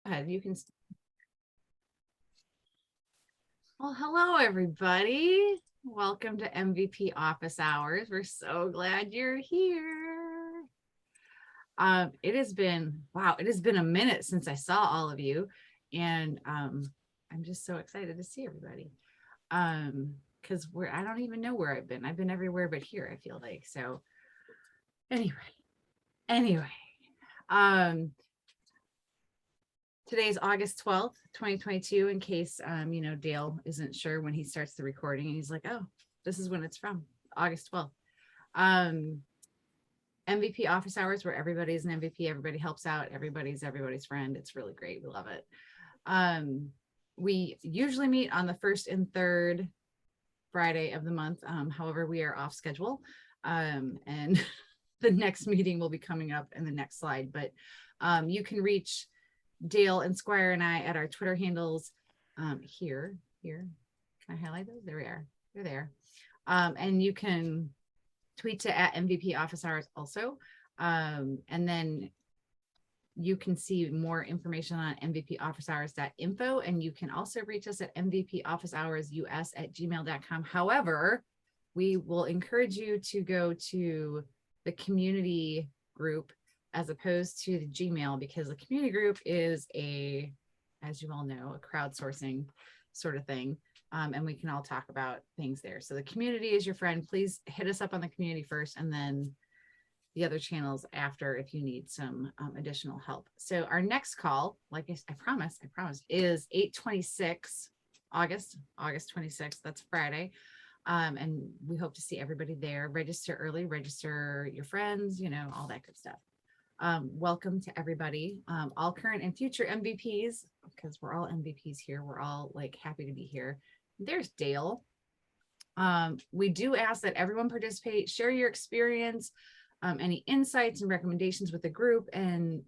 ahead. You can. Well, hello, everybody. Welcome to MVP Office Hours. We're so glad you're here. It has been, wow, it has been a minute since I saw all of you. And I'm just so excited to see everybody. Because I don't even know where I've been. I've been everywhere but here, I feel like. So anyway. Today is August 12th, 2022, in case, Dale isn't sure when he starts the recording and he's like, oh, this is when it's from, August 12th. MVP Office Hours, where everybody's an MVP, everybody helps out, everybody's friend. It's really great. We love it. We usually meet on the first and third Friday of the month. However, we are off schedule. And the next meeting will be coming up in the next slide, but you can reach Dale and Squire and I at our Twitter handles here. Can I highlight those? There we are. They're there. And you can tweet to at MVP Office Hours also. And then you can see more information on mvpofficehours.info. And you can also reach us at mvpofficehoursus@gmail.com. However, we will encourage you to go to the community group as opposed to the Gmail, because the community group is as you all know, a crowdsourcing sort of thing. And we can all talk about things there. So the community is your friend. Please hit us up on the community first, and then the other channels after if you need some additional help. So our next call, like I promise, is 8/26, August 26th. That's Friday. And we hope to see everybody there. Register early, register your friends, all that good stuff. Welcome to everybody, all current and future MVPs, because we're all MVPs here. We're all like happy to be here. There's Dale. We do ask that everyone participate, share your experience, any insights and recommendations with the group, and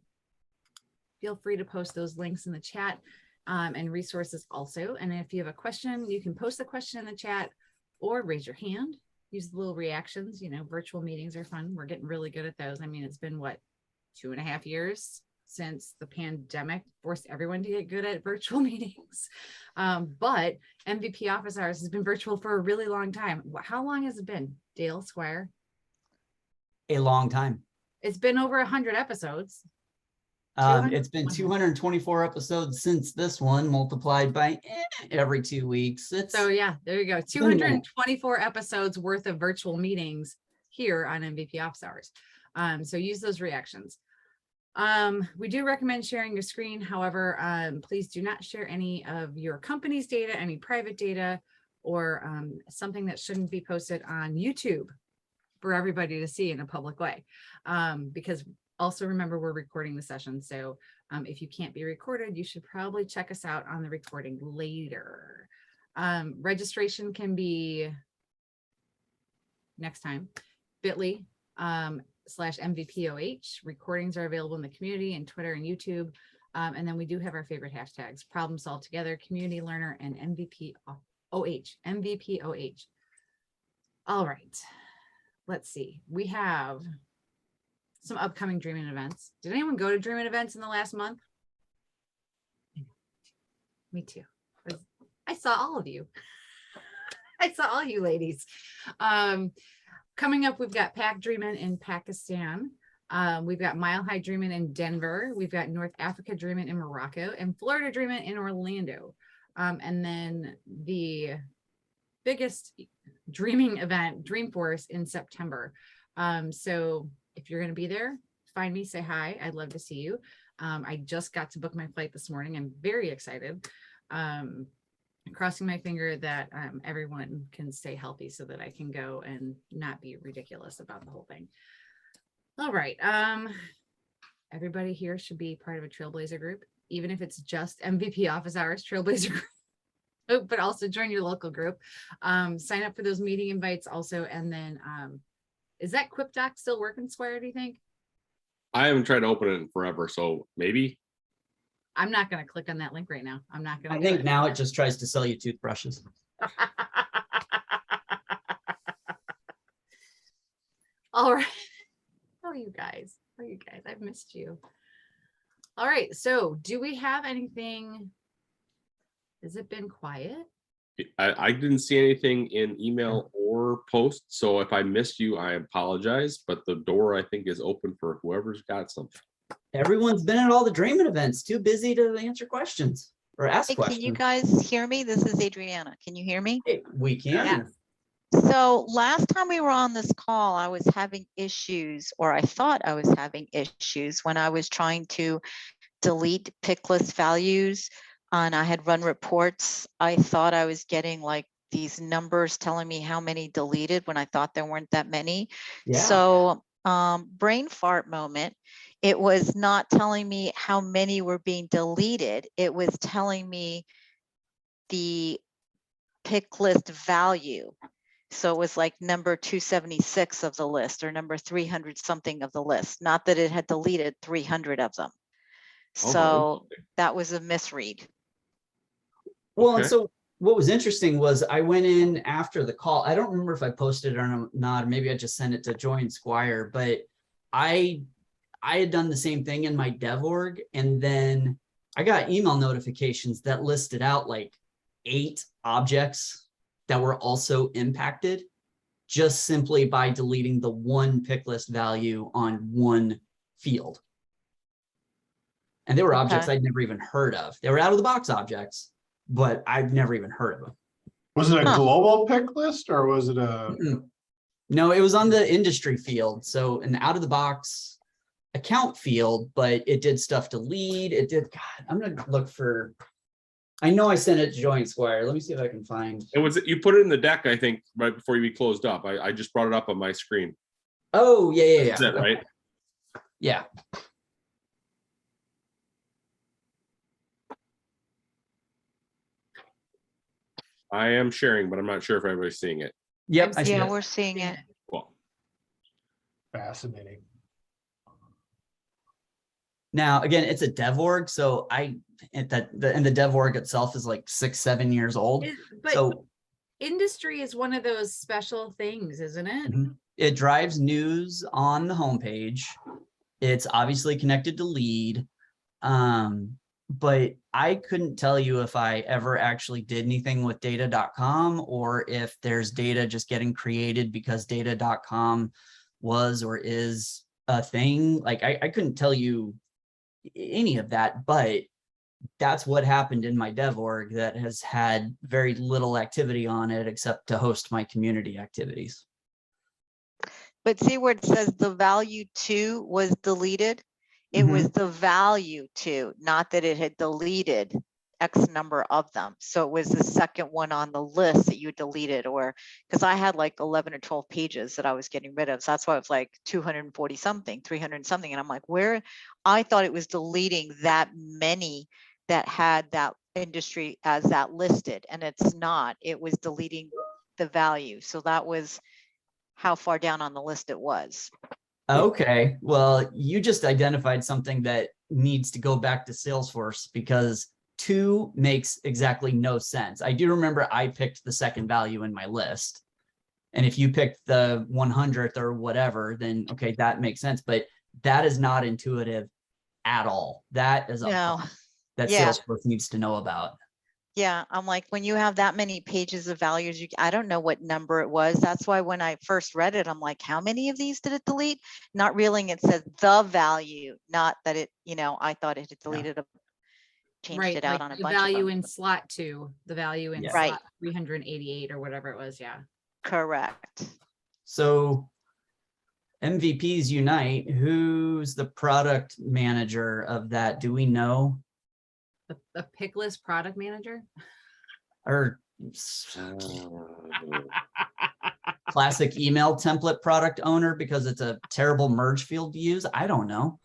feel free to post those links in the chat and resources also. And if you have a question, you can post the question in the chat or raise your hand. Use the little reactions. Virtual meetings are fun. We're getting really good at those. I mean, it's been 2.5 years since the pandemic forced everyone to get good at virtual meetings. But MVP Office Hours has been virtual for a really long time. How long has it been, Dale, Squire? A long time. It's been over 100 episodes. It's been 224 episodes since this one, multiplied by every 2 weeks. So yeah, there you go. 224 episodes worth of virtual meetings here on MVP Office Hours. So use those reactions. We do recommend sharing your screen. However, please do not share any of your company's data, any private data, or something that shouldn't be posted on YouTube for everybody to see in a public way. Because also remember, we're recording the session. So if you can't be recorded, you should probably check us out on the recording later. Registration can be next time, bit.ly/MVPOH. Recordings are available in the community and Twitter and YouTube. And then we do have our favorite hashtags: Problem Solve Together, Community Learner, and MVPOH. All right, let's see. We have some upcoming Dreaming events. Did anyone go to Dreaming events in the last month? Me too. I saw all of you. I saw all you ladies. Coming up, we've got Pack Dreamin' in Pakistan. We've got Mile High Dreamin' in Denver. We've got North Africa Dreamin' in Morocco, and Florida Dreamin' in Orlando. And then the biggest dreaming event, Dreamforce, in September. So if you're going to be there, find me, say hi. I'd love to see you. I just got to book my flight this morning. I'm very excited. Crossing my finger that everyone can stay healthy so that I can go and not be ridiculous about the whole thing. All right. Everybody here should be part of a Trailblazer group, even if it's just MVP Office Hours Trailblazer group. But also join your local group. Sign up for those meeting invites also. And then is that QuipDoc still working, Squire, do you think? I haven't tried to open it in forever, so maybe. I'm not going to click on that link right now. I'm not going to. I think now it just tries to sell you toothbrushes. All right. Oh, you guys. I've missed you. All right, so do we have anything? Has it been quiet? I didn't see anything in email or post, so if I missed you, I apologize, but the door I think is open for whoever's got something. Everyone's been at all the Dreaming events, too busy to answer questions or ask Hey, can you questions. guys hear me? This is Adriana. Can you hear me? Hey, we can. So last time we were on this call, I was having issues, or I thought I was having issues when I was trying to delete pick list values and I had run reports. I thought I was getting like these numbers telling me how many deleted when I thought there weren't that many. Yeah. So brain fart moment. It was not telling me how many were being deleted. It was telling me the pick list value. So it was like number 276 of the list or number 300 something of the list, not that it had deleted 300 of them. So that was a misread. Well, and Okay. so what was interesting was I went in after the call. I don't remember if I posted it or not, or maybe I just sent it to Join Squire, but I had done the same thing in my dev org, and then I got email notifications that listed out like 8 objects that were also impacted just simply by deleting the one pick list value on one field. And they were objects I'd never even heard of. They were out of the box objects, but I've never even heard of them. Was it a global pick list or was it a? No, it was on the industry field. So an out of the box account field, but it did stuff to lead. It did, God, I'm going to look for, I know I sent it to Join Squire. Let me see if I can find. It was, you put it in the deck, I think, right before we closed up. I just brought it up on my screen. Oh, yeah. Is that right? Yeah. I am sharing, but I'm not sure if everybody's seeing it. Yep. I see Yeah, it. we're seeing it. Well, Fascinating. Now, again, it's a dev org. So and the dev org itself is like 6-7 years old. But So industry is one of those special things, isn't it? it drives news on the homepage. It's obviously connected to lead. But I couldn't tell you if I ever actually did anything with data.com or if there's data just getting created because data.com was or is a thing. Like I couldn't tell you any of that, but that's what happened in my dev org that has had very little activity on it except to host my community activities. But see where it says the value 2 was deleted? It was the value 2, not that it had deleted X number of them. So it was the second one on the list that you deleted, or because I had like 11 or 12 pages that I was getting rid of. So that's why it was like 240 something, 300 something. And I'm like, where? I thought it was deleting that many that had that industry as that listed, and it's not. It was deleting the value. So that was how far down on the list it was. Okay, well, you just identified something that needs to go back to Salesforce because 2 makes exactly no sense. I do remember I picked the second value in my list. And if you picked the 100th or whatever, then okay, that makes sense. But that is not intuitive at all. That is a problem that Salesforce needs to know about. Yeah, I'm like, when you have that many pages of values, I don't know what number it was. That's why when I first read it, I'm like, how many of these did it delete? Not realizing it says the value, not that it, I thought it had deleted, changed it out on a the bunch of value them. in slot 2, the value in Right. slot 388 or whatever it was. Yeah. Correct. So MVPs Unite, who's the product manager of that? Do we know? The pick list product manager. Or classic email template product owner because it's a terrible merge field to use. I don't know.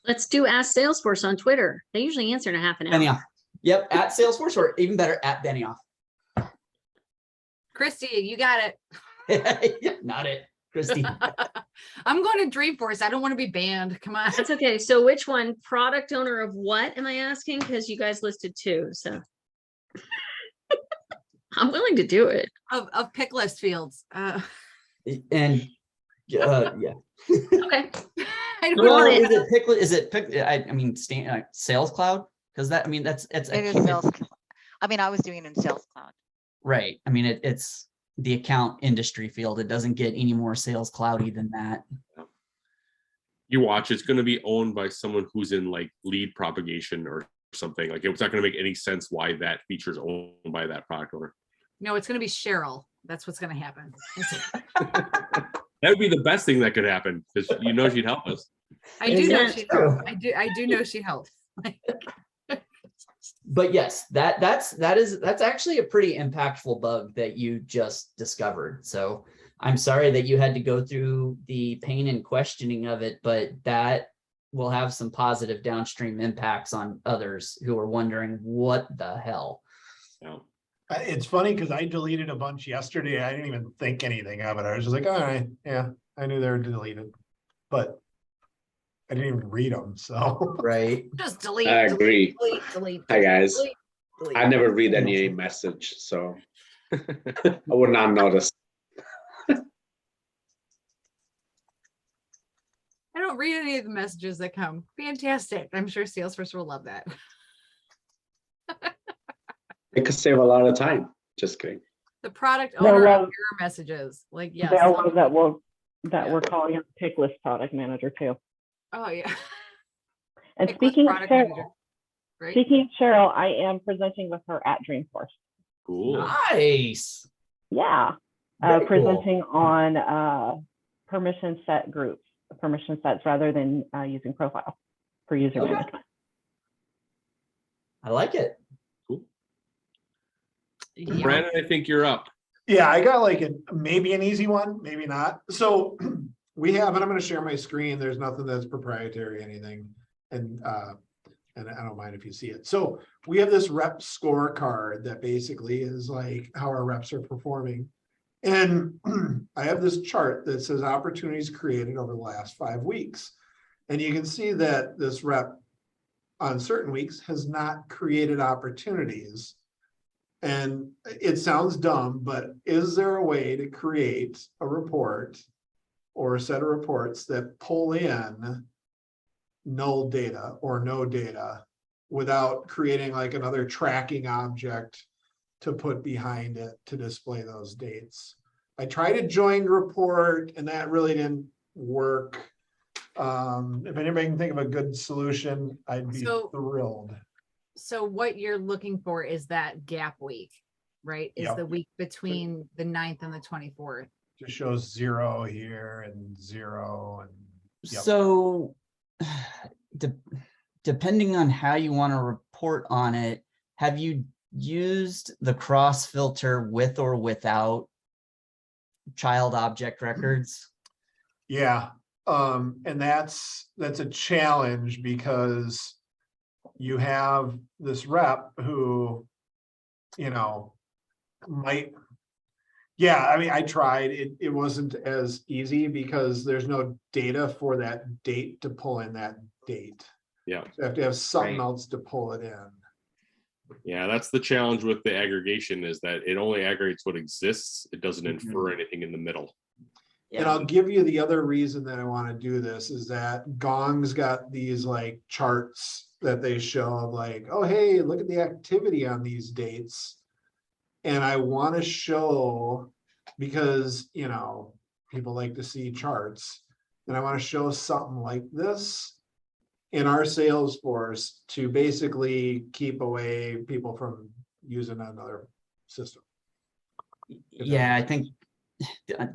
Let's do Ask Salesforce on Twitter. They usually answer in a half an hour. Benioff. Yep, at Salesforce, or even better, at Benioff. Christy, you got it. Not it, Christy. I'm going to Dreamforce. I don't want to be banned. Come on. That's okay. So which one? Product owner of what am I asking? Because you guys listed 2. So I'm willing to do it. Of pick list fields. And yeah. Okay. I don't Well, know. it- Is it Pickle? Is it Pick? I mean, Sales Cloud? Because that, I mean, it's It is Sales Cloud. I mean, I was doing it in Sales Cloud. right. I mean, it's the account industry field. It doesn't get any more sales cloudy than that. You watch, it's going to be owned by someone who's in like lead propagation or something. Like it's not going to make any sense why that feature is owned by that product owner. No, it's gonna be Cheryl. That's what's gonna happen. That would be the best thing that could happen because you know she'd help us. I do know Isn't she it true? I do know she helps. But yes, that's actually a pretty impactful bug that you just discovered. So I'm sorry that you had to go through the pain and questioning of it, but that will have some positive downstream impacts on others who are wondering what the hell. Yeah. It's funny because I deleted a bunch yesterday. I didn't even think anything of it. I was just like, all right, yeah, I knew they were deleted, but I didn't even read them. So Right. Just delete. I delete, agree. delete. Hi, guys. delete, delete. I never read any message, so I would not notice. I don't read any of the messages that come. Fantastic. I'm sure Salesforce will love that. It could save a lot of time. Just kidding. The product There owner of was- error messages, like, yes. There are ones that Yeah. we're calling a pick list product manager too. Oh, yeah. And Pick list speaking of product manager. Cheryl, Right? speaking of Cheryl, I am presenting with her at Dreamforce. Cool. Nice. Yeah, Very cool. presenting on permission set groups, permission sets rather than using profile for user Okay. management. I like it. Cool. Yeah. Brandon, I think you're up. yeah, I got like maybe an easy one, maybe not. So we have, and I'm going to share my screen. There's nothing that's proprietary, anything. And I don't mind if you see it. So we have this rep scorecard that basically is like how our reps are performing. And I have this chart that says opportunities created over the last 5 weeks. And you can see that this rep on certain weeks has not created opportunities. And it sounds dumb, but is there a way to create a report or a set of reports that pull in null data or no data without creating like another tracking object to put behind it to display those dates? I tried a joined report and that really didn't work. If anybody can think of a good solution, I'd be So- thrilled. So what you're looking for is that gap week, right? Is Yep. the week between the 9th and the 24th. Just shows 0 here and 0 and yep. So depending on how you want to report on it, have you used the cross filter with or without child object records? Yeah, and that's a challenge because you have this rep who, you know, might, yeah, I mean, I tried, it wasn't as easy because there's no data for that date to pull in that date. Yeah. So you have to have something Right. else to pull it in. Yeah, that's the challenge with the aggregation is that it only aggregates what exists. It doesn't infer anything in the middle. And I'll give you the other reason that I want to do this is that Gong's got these like charts that they show of like, oh, hey, look at the activity on these dates. And I want to show, because, you know, people like to see charts, and I want to show something like this in our Salesforce to basically keep away people from using another system. Yeah, I think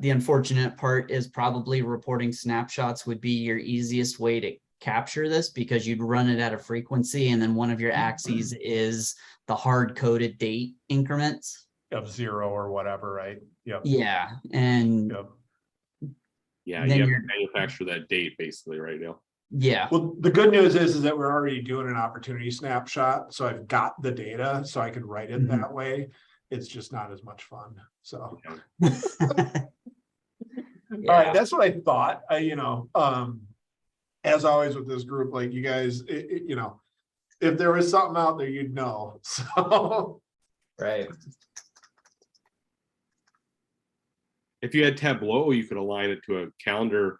the unfortunate part is probably reporting snapshots would be your easiest way to capture this because you'd run it at a frequency and then one of your axes is the hard coded date increments. Of 0 or whatever, right? Yep. Yeah, and Yep. Yeah, Then you have you're- to manufacture that date basically right now. yeah, Well, the good news is that we're already doing an opportunity snapshot, so I've got the data, so I could write it Mhm. that way. It's just not as much fun, so. All right, that's what I thought, as always with this group, like you guys, you know, if there was something out there, you'd know, so. right. If you had Tableau, you could align it to a calendar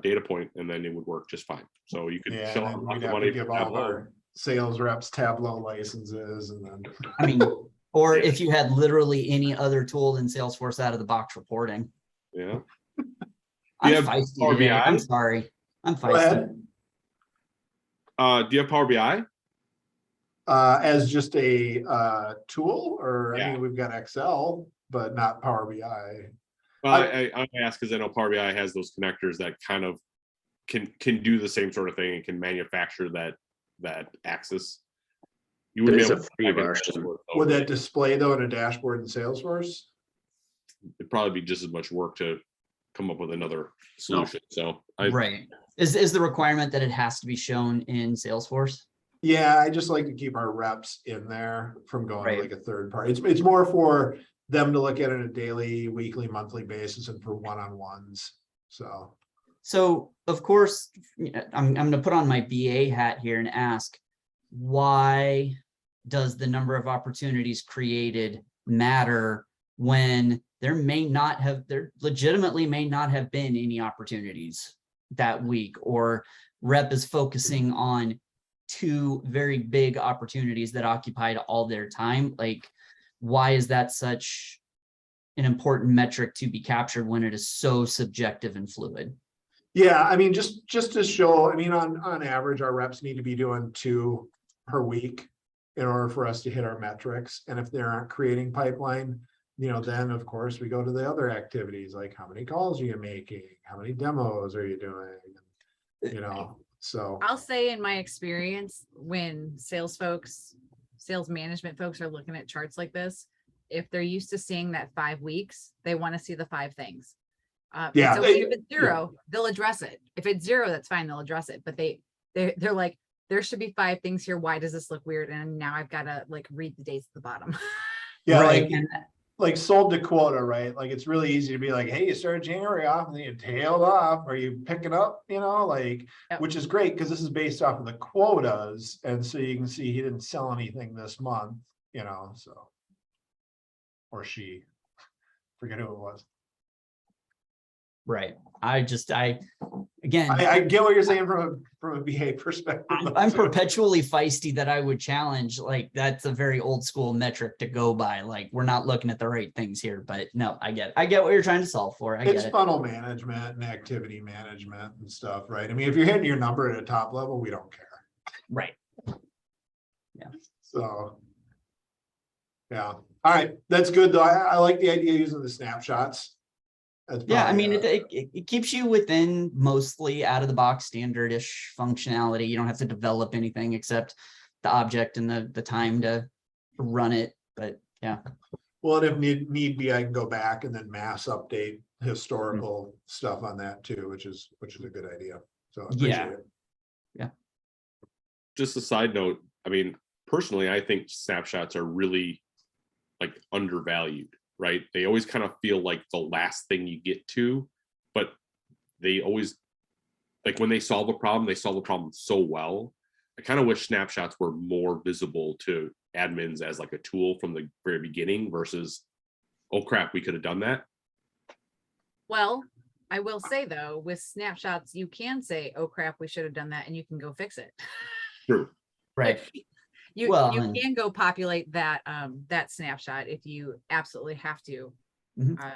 data point, and then it would work just fine. So you could Yeah, show and them then lots we'd of have to money give for all of Tableau. our sales reps Tableau licenses and then. I mean, or Yeah. if you had literally any other tool than Salesforce out of the box reporting. Yeah. I'm have feisty Power today. BI? I'm sorry. I'm Go feisty. ahead. Do you have Power BI? As just a tool, or I Yeah. mean, we've got Excel, but not Power BI. Well, I ask because I know Power BI has those connectors that kind of can do the same sort of thing and can manufacture that axis. You would be There's able a to free drag and version. dashboard Would over that it. display though in a dashboard in Salesforce? It'd probably be just as much work to come up with another solution. So I Right. Is the requirement that it has to be shown in Salesforce? Yeah, I just like to keep our reps in there from going Right. to like a third party. It's more for them to look at it on a daily, weekly, monthly basis and for one-on-ones. So, Of course, I'm going to put on my BA hat here and ask, why does the number of opportunities created matter when there legitimately may not have been any opportunities that week, or rep is focusing on 2 very big opportunities that occupied all their time? Like, why is that such an important metric to be captured when it is so subjective and fluid? yeah, I mean, just to show, I mean, on average, our reps need to be doing 2 per week in order for us to hit our metrics. And if they aren't creating pipeline, then of course we go to the other activities, like how many calls are you making? How many demos are you doing? So. I'll say in my experience, when sales management folks are looking at charts like this, if they're used to seeing that 5 weeks, they want to see the 5 things. Yeah, So if it's 0, they'll address it. If it's 0, that's fine, they'll address it. But they're like, there should be 5 things here. Why does this look weird? And now I've got to like read the dates at the bottom. Yeah, Right. like sold to quota, right? Like it's really easy to be like, hey, you started January off and then you tailed off. Are you picking up? Yep. Which is great because this is based off of the quotas. And so you can see he didn't sell anything this month, so. Or she, forget who it was. Right. Again, I get what you're saying from a BA perspective. I'm too. perpetually feisty that I would challenge, like, that's a very old school metric to go by. Like, we're not looking at the right things here, but no, I get what you're trying to solve for. I It's get it. funnel management and activity management and stuff, right? I mean, if you're hitting your number at a top level, we don't care. Right. So. Yeah, all right, that's good though. I like the idea of using the snapshots. That's Yeah, I probably, mean, it keeps you within mostly out of the box standard-ish functionality. You don't have to develop anything except the object and the time to run it. But yeah. well, and if need be, I can go back and then mass update historical stuff on that too, which is a good idea. So I appreciate Yeah. it. just a side note. I mean, personally, I think snapshots are really like undervalued, right? They always kind of feel like the last thing you get to, but they always, like when they solve a problem, they solve the problem so well. I kind of wish snapshots were more visible to admins as like a tool from the very beginning versus, oh crap, we could have done that. Well, I will say though, with snapshots, you can say, oh crap, we should have done that, and you can go fix it. True. Right. You Well, you and- can go populate that that snapshot if you absolutely have to Mhm.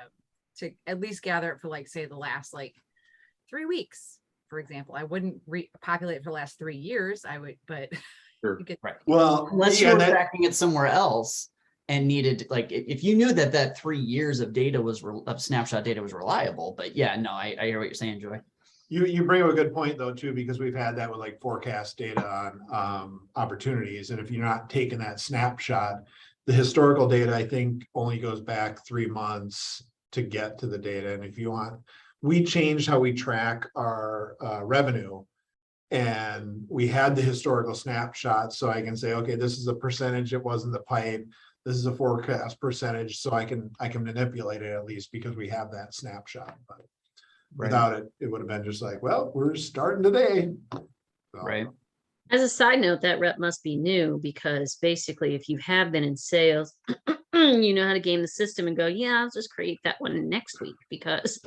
to at least gather it for like say the last like 3 weeks, for example. I wouldn't populate for the last 3 years. I would, but Sure. you could. Right. Well, Unless yeah, you were that- tracking it somewhere else and needed, like, if you knew that 3 years of data of snapshot data was reliable. But yeah, no, I hear what you're saying, Joy. You bring up a good point though, too, because we've had that with like forecast data on opportunities. And if you're not taking that snapshot, the historical data, I think, only goes back 3 months to get to the data. And if you want, we changed how we track our revenue. And we had the historical snapshot, so I can say, okay, this is a percentage, it wasn't the pipe. This is a forecast percentage, so I can manipulate it at least because we have that snapshot. But without it, it would have been just like, well, we're starting today. So, Right. As a side note, that rep must be new because basically if you have been in sales, you know how to game the system and go, yeah, I'll just create that one next week because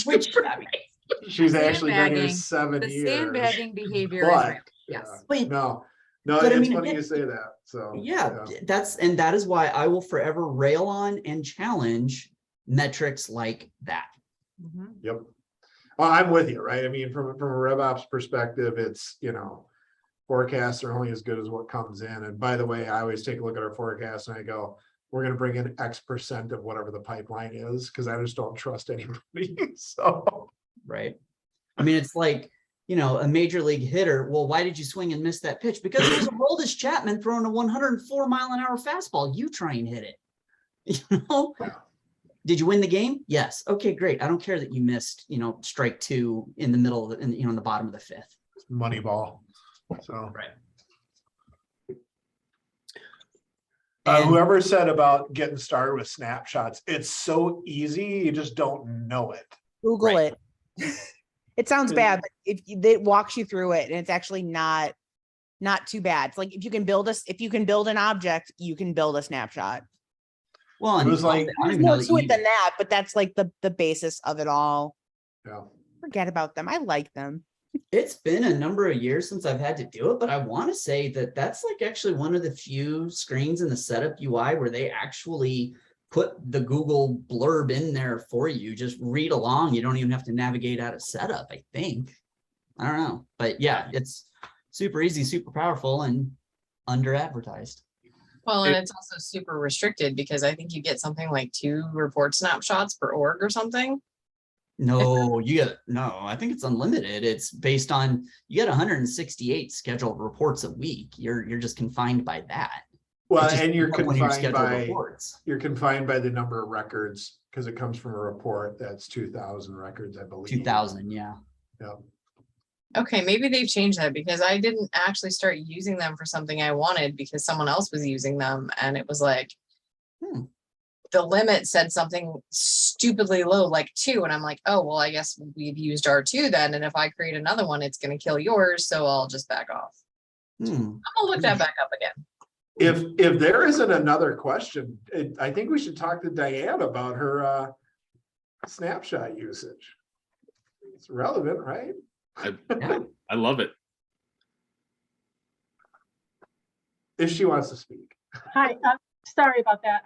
Which, I mean, She's actually been here Sandbagging. 7 The years. sandbagging behavior is But, right. Yes. Wait, no, But I it's mean, funny again, you say that, so. yeah, that is why I will forever rail on and challenge metrics like that. Mhm. Yep. Well, I'm with you, right? I mean, from a RevOps perspective, it's, forecasts are only as good as what comes in. And by the way, I always take a look at our forecast and I go, we're going to bring in X% of whatever the pipeline is, because I just don't trust anybody. So, Right. I mean, it's like, a major league hitter. Well, why did you swing and miss that pitch? Because it was Aroldis Chapman throwing a 104-mile-an-hour fastball. You try and hit it. Yeah. Did you win the game? Yes. Okay, great. I don't care that you missed, strike 2 in the middle of in the bottom of the 5th. money ball. So, Right. whoever said about getting started with snapshots, it's so easy. You just don't know it. Google Right. it. It sounds bad, but it walks you through it, and it's actually not too bad. It's like if you can build an object, you can build a snapshot. Well, It was like- There's more to it than that, but that's like the basis of it all. Yeah. Forget about them. I like them. It's been a number of years since I've had to do it, but I want to say that that's like actually one of the few screens in the setup UI where they actually put the Google blurb in there for you. Just read along. You don't even have to navigate out of setup, I think. I don't know. But yeah, it's super easy, super powerful, and under advertised. Well, and it's also super restricted because I think you get something like 2 report snapshots per org or something. No, I think it's unlimited. It's based on, you get 168 scheduled reports a week. You're just confined by that. Well, It just and you're depends when you confined schedule by reports. the number of records, because it comes from a report that's 2,000 records, I believe. 2,000, yeah. Yeah. Okay, maybe they've changed that because I didn't actually start using them for something I wanted because someone else was using them and it was like, the limit said something stupidly low, like 2. And I'm like, oh, well, I guess we've used R2 then. And if I create another one, it's going to kill yours. So I'll just back off. I'm going to look that back up again. If there isn't another question, I think we should talk to Diane about her snapshot usage. It's relevant, right? I love it. If she wants to speak. Hi, sorry about that.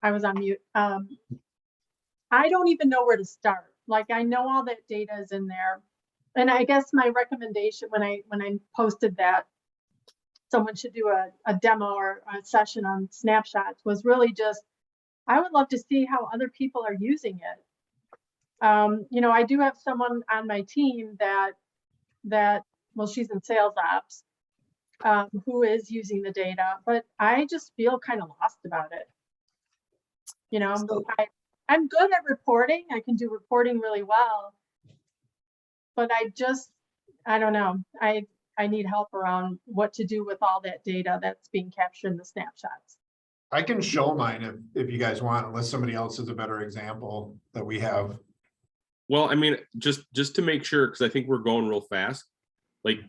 I was on mute. I don't even know where to start. Like, I know all that data is in there. And I guess my recommendation when I posted that someone should do a demo or a session on snapshots was really just, I would love to see how other people are using it. I do have someone on my team that well, she's in sales ops, who is using the data, but I just feel kind of lost about it. I'm good at reporting. I can do reporting really well, but I don't know. I need help around what to do with all that data that's being captured in the snapshots. I can show mine if you guys want, unless somebody else has a better example that we have. Well, I mean, just to make sure, because I think we're going real fast. Like,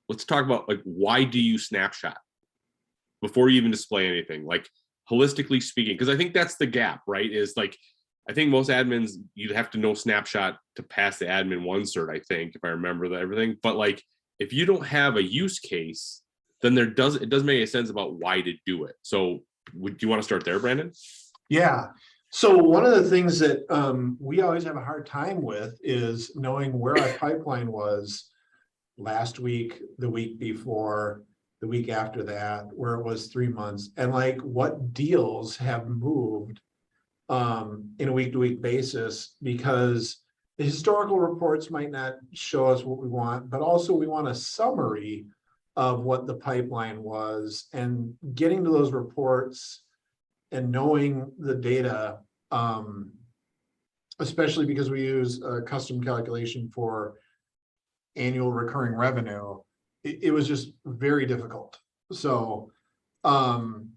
let's talk about like, why do you snapshot before you even display anything? Like, holistically speaking, because I think that's the gap, right? Is like, I think most admins, you'd have to know snapshot to pass the admin 1 cert, I think, if I remember everything. But like, if you don't have a use case, then it doesn't make any sense about why to do it. So would you want to start there, Brandon? Yeah. So one of the things that we always have a hard time with is knowing where our pipeline was last week, the week before, the week after that, where it was 3 months, and like what deals have moved in a week-to-week basis, because the historical reports might not show us what we want, but also we want a summary of what the pipeline was, and getting to those reports and knowing the data, especially because we use a custom calculation for annual recurring revenue, it was just very difficult. So and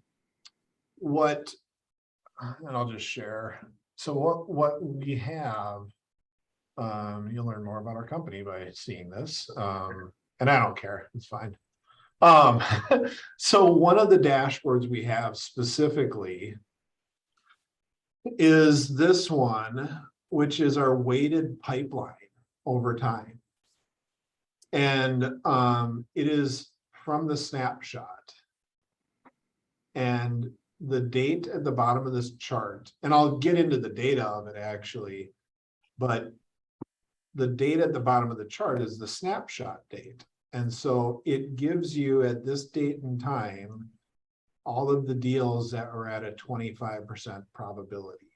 I'll just share. So what we have, you'll learn more about our company by seeing this. And I don't care, it's fine. So one of the dashboards we have specifically is this one, which is our weighted pipeline over time. And it is from the snapshot. And the date at the bottom of this chart, and I'll get into the data of it actually, but the date at the bottom of the chart is the snapshot date. And so it gives you at this date and time, all of the deals that are at a 25% probability.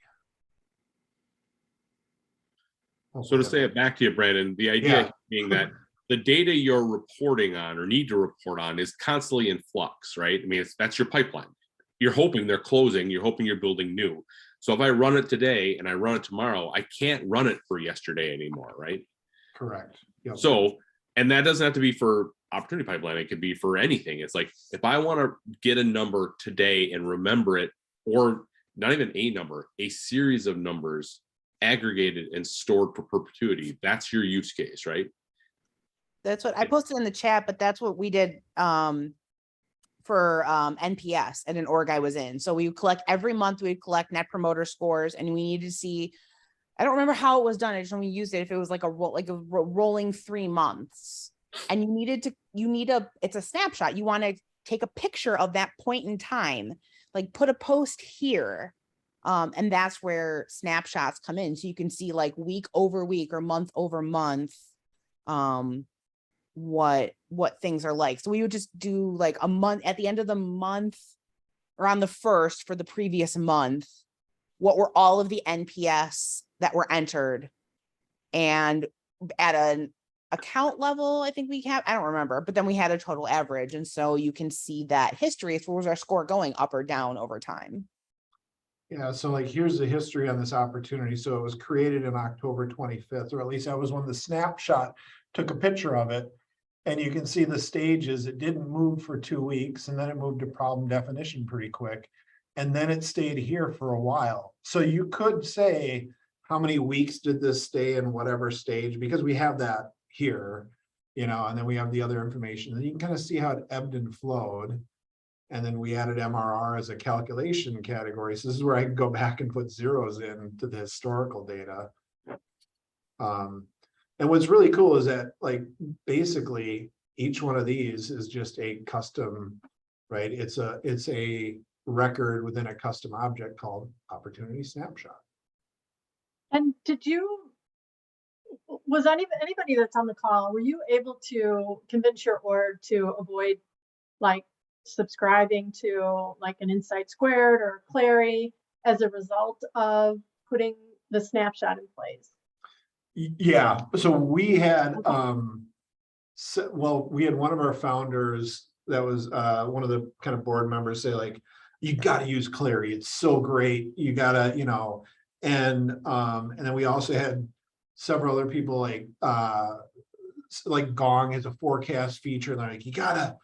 So to say it back to you, Brandon, the idea Yeah. being that the data you're reporting on or need to report on is constantly in flux, right? I mean, that's your pipeline. You're hoping they're closing, you're hoping you're building new. So if I run it today and I run it tomorrow, I can't run it for yesterday anymore, right? Correct. Yep. So, and that doesn't have to be for opportunity pipeline. It could be for anything. It's like, if I want to get a number today and remember it, or not even a number, a series of numbers aggregated and stored for perpetuity, that's your use case, right? That's what I posted in the chat, but that's what we did for NPS at an org I was in. So we would collect every month, we'd collect net promoter scores, and we needed to see, I don't remember how it was done. I just know we used it if it was like a rolling 3 months. And it's a snapshot. You want to take a picture of that point in time, like put a post here. And that's where snapshots come in. So you can see like week over week or month over month, what things are like. So we would just do like a month at the end of the month or on the 1st for the previous month, what were all of the NPS that were entered, and at an account level, I think we have, I don't remember, but then we had a total average. And so you can see that history, if was our score going up or down over time. Yeah, so like here's the history on this opportunity. So it was created in October 25th, or at least that was when the snapshot took a picture of it. And you can see the stages. It didn't move for 2 weeks, and then it moved to problem definition pretty quick. And then it stayed here for a while. So you could say, how many weeks did this stay in whatever stage? Because we have that here, and then we have the other information. And you can kind of see how it ebbed and flowed. And then we added MRR as a calculation category. So this is where I can go back and put zeros into the historical data. And what's really cool is that, like, basically each one of these is just a custom, right? It's a record within a custom object called opportunity snapshot. And was anybody that's on the call, were you able to convince your org to avoid like subscribing to like an Insight Squared or Clary as a result of putting the snapshot in place? Yeah, so we had, we had one of our founders that was one of the kind of board members say, like, you got to use Clary. It's so great. You gotta, and then we also had several other people like Gong has a forecast feature. And they're like, you gotta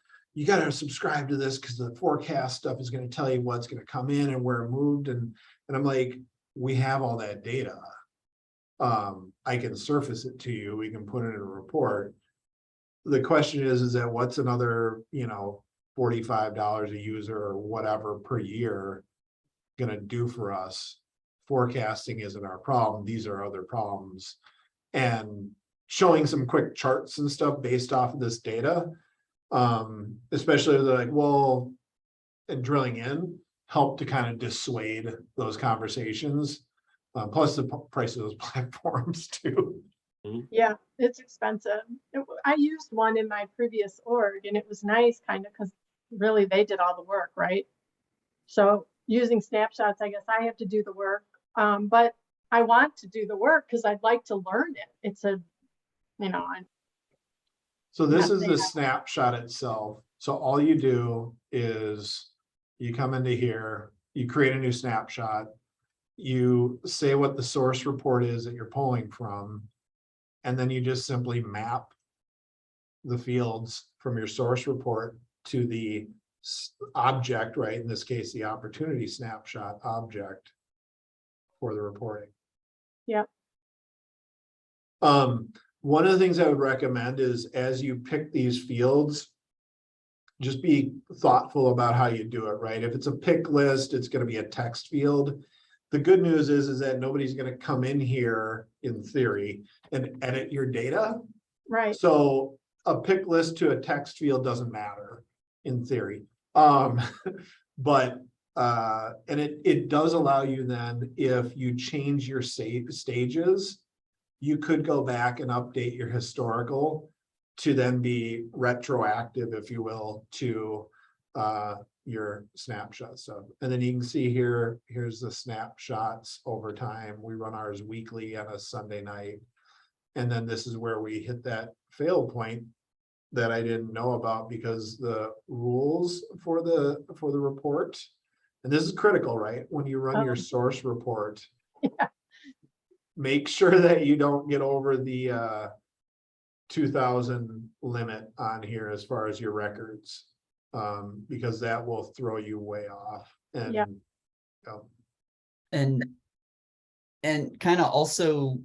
subscribe to this because the forecast stuff is going to tell you what's going to come in and where it moved. And I'm like, we have all that data. I can surface it to you. We can put it in a report. The question is that what's another, $45 a user or whatever per year going to do for us? Forecasting isn't our problem. These are other problems. And showing some quick charts and stuff based off of this data, especially like, well, and drilling in help to kind of dissuade those conversations. Plus the price of those platforms too. Yeah, it's expensive. I used one in my previous org and it was nice kind of because really they did all the work, right? So using snapshots, I guess I have to do the work. But I want to do the work because I'd like to learn it. It's a, So this is the snapshot itself. So all you do is you come into here, you create a new snapshot, you say what the source report is that you're pulling from, and then you just simply map the fields from your source report to the object, right? In this case, the opportunity snapshot object for the reporting. Yeah. One of the things I would recommend is as you pick these fields, just be thoughtful about how you do it, right? If it's a pick list, it's going to be a text field. the good news is that nobody's gonna come in here in theory and edit your data. Right. So a pick list to a text field doesn't matter in theory. But and it does allow you then, if you change your stages, you could go back and update your historical to then be retroactive, if you will, to your snapshot stuff. And then you can see here, here's the snapshots over time. We run ours weekly on a Sunday night. And then this is where we hit that fail point that I didn't know about, because the rules for the report, and this is critical, right? When you run your source report, make sure that you don't get over the 2,000 limit on here as far as your records, because that will throw you way off. And Yeah. And kind of also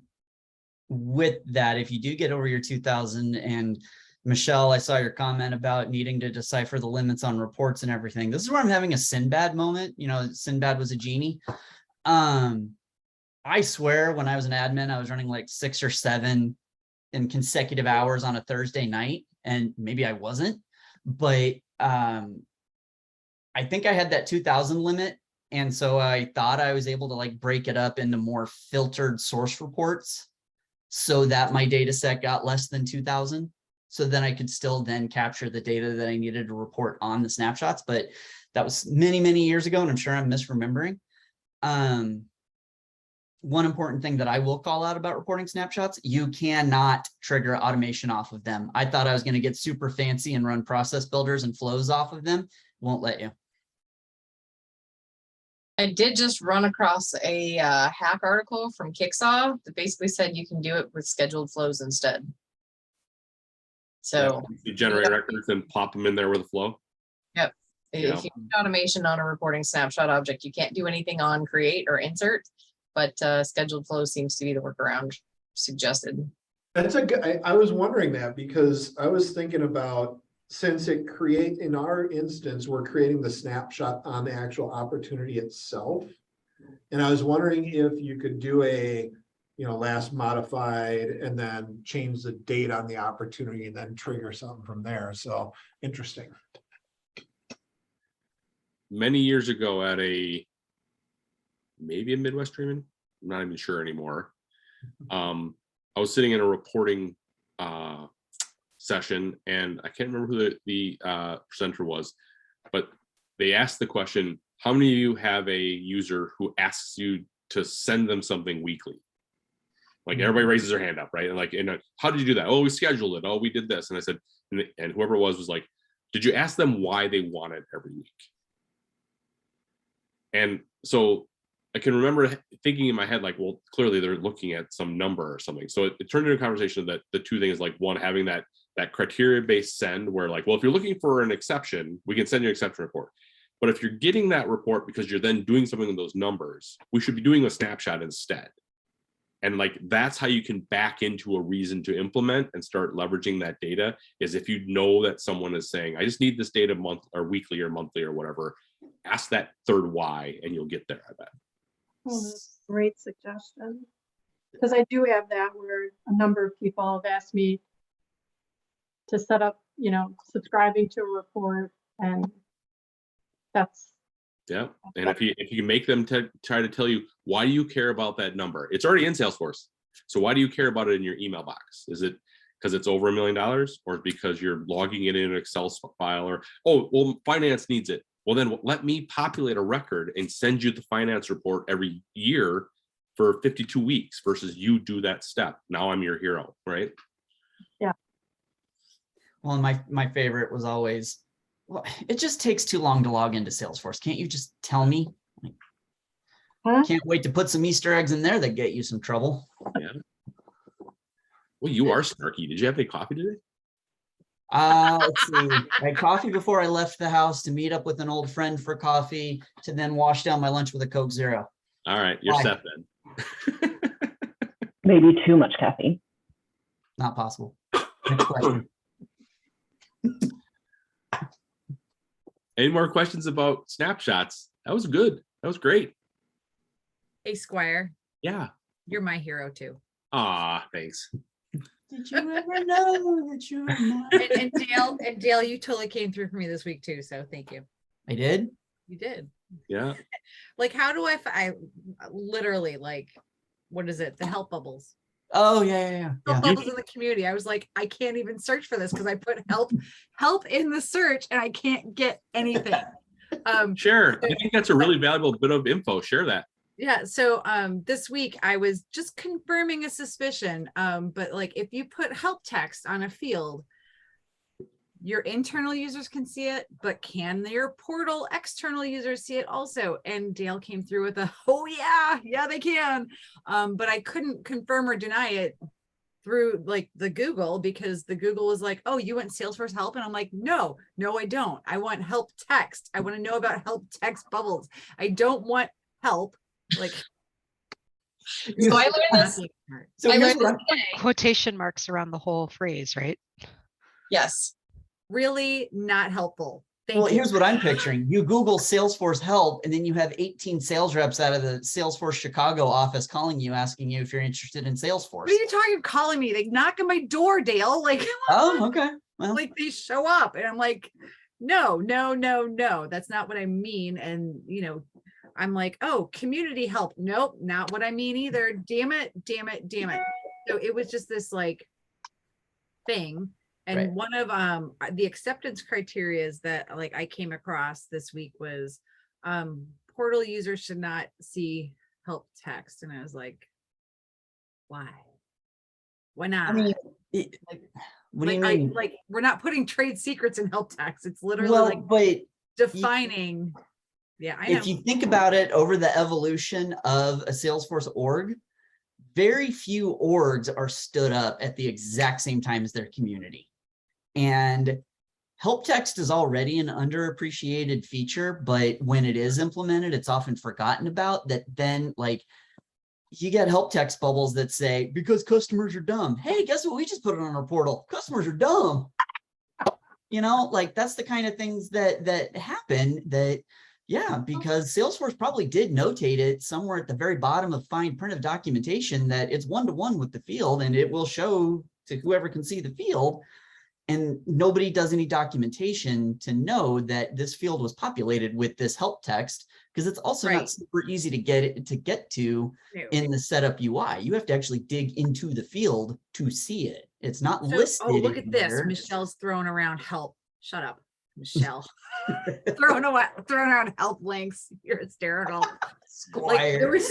with that, if you do get over your 2,000, and Michelle, I saw your comment about needing to decipher the limits on reports and everything. This is where I'm having a Sinbad moment. You know, Sinbad was a genie. I swear when I was an admin, I was running like 6 or 7 in consecutive hours on a Thursday night, and maybe I wasn't, but I think I had that 2,000 limit. And so I thought I was able to like break it up into more filtered source reports so that my data set got less than 2,000. So then I could still then capture the data that I needed to report on the snapshots. But that was many, many years ago, and I'm sure I'm misremembering. One important thing that I will call out about reporting snapshots, you cannot trigger automation off of them. I thought I was going to get super fancy and run process builders and flows off of them. Won't let you. I did just run across a hack article from Kicksaw that basically said you can do it with scheduled flows instead. So you generate records and plop them in there with a flow. Yep. If you do automation on a reporting snapshot object, you can't do anything on create or insert, but scheduled flow seems to be the workaround suggested. That's a good, I was wondering that, because I was thinking about, since it create, in our instance, we're creating the snapshot on the actual opportunity itself. And I was wondering if you could do a, you know, last modified and then change the date on the opportunity and then trigger something from there. So interesting. Many years ago at maybe a Midwest Streaming, I'm not even sure anymore. I was sitting in a reporting session, and I can't remember who the presenter was, but they asked the question, how many of you have a user who asks you to send them something weekly? Like everybody raises their hand up, right? And like, how did you do that? Oh, we scheduled it. Oh, we did this. And I said, and whoever it was like, did you ask them why they want it every week? And so I can remember thinking in my head, like, well, clearly they're looking at some number or something. So it turned into a conversation that the two things, like, one, having that criteria-based send, where like, well, if you're looking for an exception, we can send you an exception report. But if you're getting that report because you're then doing something with those numbers, we should be doing a snapshot instead. And like, that's how you can back into a reason to implement and start leveraging that data, is if you know that someone is saying, I just need this data month or weekly or monthly or whatever, ask that third why and you'll get there, I bet. Oh, that's a great suggestion. Because I do have that, where a number of people have asked me to set up, you know, subscribing to a report, and that's. Yeah, and if you can make them try to tell you, why do you care about that number? It's already in Salesforce. So why do you care about it in your email box? Is it because it's over $1 million, or because you're logging it in an Excel file, or, oh, well, finance needs it. Well, then let me populate a record and send you the finance report every year for 52 weeks versus you do that step. Now I'm your hero, right? Yeah. Well, my favorite was always, well, it just takes too long to log into Salesforce. Can't you just tell me? Can't wait to put some Easter eggs in there that get you some trouble. Yeah. Well, you are snarky. Did you have any coffee today? Let's see. I had coffee before I left the house to meet up with an old friend for coffee, to then wash down my lunch with a Coke Zero. All right, you're Bye. set then. Maybe too much caffeine. Not possible. Next question. Any more questions about snapshots? That was good. That was great. Hey, Squire, Yeah. you're my hero too. Ah, thanks. Did you ever know that you're mine? And Dale, you totally came through for me this week too. So thank you. I did. You did. Yeah. Like, how do I literally like, what is it? The help bubbles. Oh yeah. Help Yeah. bubbles in the community. I was like, I can't even search for this because I put help in the search and I can't get anything. Sure. I think that's a really valuable bit of info. Share that. Yeah, so this week I was just confirming a suspicion, but like if you put help text on a field, your internal users can see it, but can your portal external users see it also? And Dale came through with a, oh yeah, they can. But I couldn't confirm or deny it through like the Google, because the Google was like, oh, you want Salesforce help? And I'm like, no, I don't. I want help text. I want to know about help text bubbles. I don't want help. Like, So I learned this. So I here's learned what this I'm- today. Quotation marks around the whole phrase, right? Yes. really not helpful. Thank well, you. here's what I'm picturing. You Google Salesforce help, and then you have 18 sales reps out of the Salesforce Chicago office calling you, asking you if you're interested in Salesforce. What are you talking? Calling me? They knock on my door, Dale. Like, Oh, okay. Well, like they show up, and I'm like, no. That's not what I mean. And I'm like, oh, community help. Nope, not what I mean either. Damn it. So it was just this like thing. And Right. one of the acceptance criterias that like I came across this week was portal users should not see help text. And I was like, why not? I mean, what do you like, mean? like we're not putting trade secrets in help text. It's literally Well, like but defining. Yeah, I know. if you think about it over the evolution of a Salesforce org, very few orgs are stood up at the exact same time as their community. And help text is already an underappreciated feature, but when it is implemented, it's often forgotten about. That then like you get help text bubbles that say, because customers are dumb. Hey, guess what? We just put it on our portal. Customers are dumb. Like that's the kind of things that happen that, yeah, because Salesforce probably did notate it somewhere at the very bottom of fine print of documentation that it's one-to-one with the field, and it will show to whoever can see the field. And nobody does any documentation to know that this field was populated with this help text, because it's also Right. not super easy to get to No. in the setup UI. You have to actually dig into the field to see it. It's not So- listed. oh, look in at this. there. Michelle's throwing around help. Shut up, Michelle. throwing around help links. You're hysterical. Like there Squire. was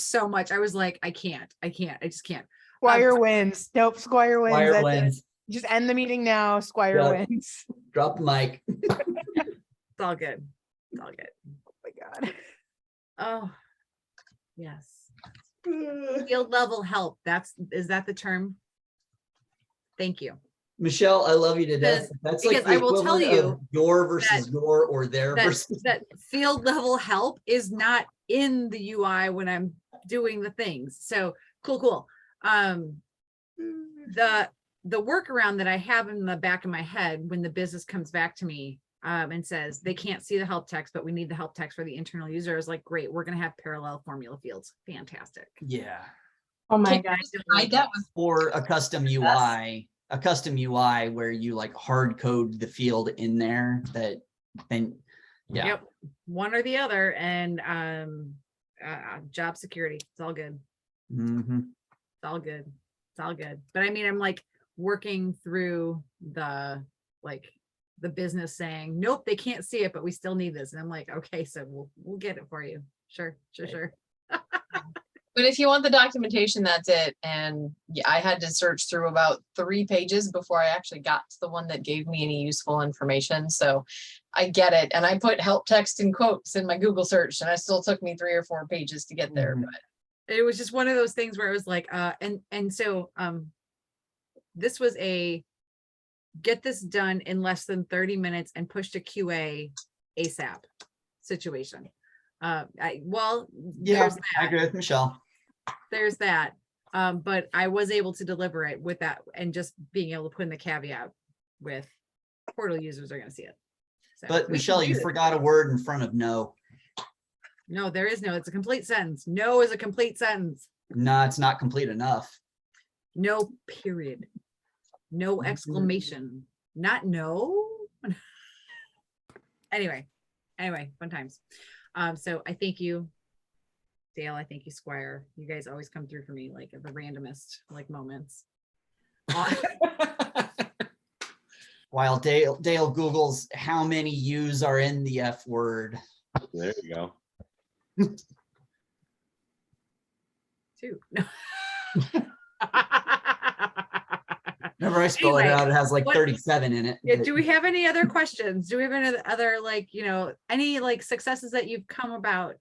so much. I was like, I just can't. Squire wins. Nope, Squire wins. Squire That's it. wins. Just end the meeting now. Squire Yeah. wins. Drop the mic. It's all good. Oh my God. Oh, yes. Field level help. Is that the term? Thank you. Michelle, I love you to death. That's like because the I will tell equivalent of you your versus your or their That, versus. that field level help is not in the UI when I'm doing the things. So cool. The workaround that I have in the back of my head when the business comes back to me and says they can't see the help text, but we need the help text for the internal user, is like, great, we're going to have parallel formula fields. Fantastic. Yeah. Oh my Can God. you just hide that with Or a custom UI where you like hard code the field in there that then, yeah. Yep. One or the other. And job security. It's all good. Mhm. It's all good. But I mean, I'm like working through the business saying, nope, they can't see it, but we still need this. And I'm like, okay, so we'll get it for you. Sure. But if you want the documentation, that's it. And yeah, I had to search through about 3 pages before I actually got to the one that gave me any useful information. So I get it. And I put help text in quotes in my Google search, and it still took me 3 or 4 pages to get there. Mhm. But It was just one of those things where it was like, so this was a get this done in less than 30 minutes and push to QA ASAP situation. Yeah, There's I agree with Michelle. there's that. But I was able to deliver it with that, and just being able to put in the caveat with portal users are going to see it. So But we can Michelle, do you this. forgot a word in front of no. No, there is no, it's a complete sentence. No is a complete sentence. No, it's not complete enough. No period. No exclamation. Not no. Anyway, fun times. So I thank you, Dale. I thank you, Squire. You guys always come through for me like at the randomest like moments. While Dale Googles how many U's are in the F word. There you go. 2. Whenever I spell it Anyway, out, it has like what- 37 in it. Yeah, do we have any other questions? Do we have any other like, any like successes that you've come about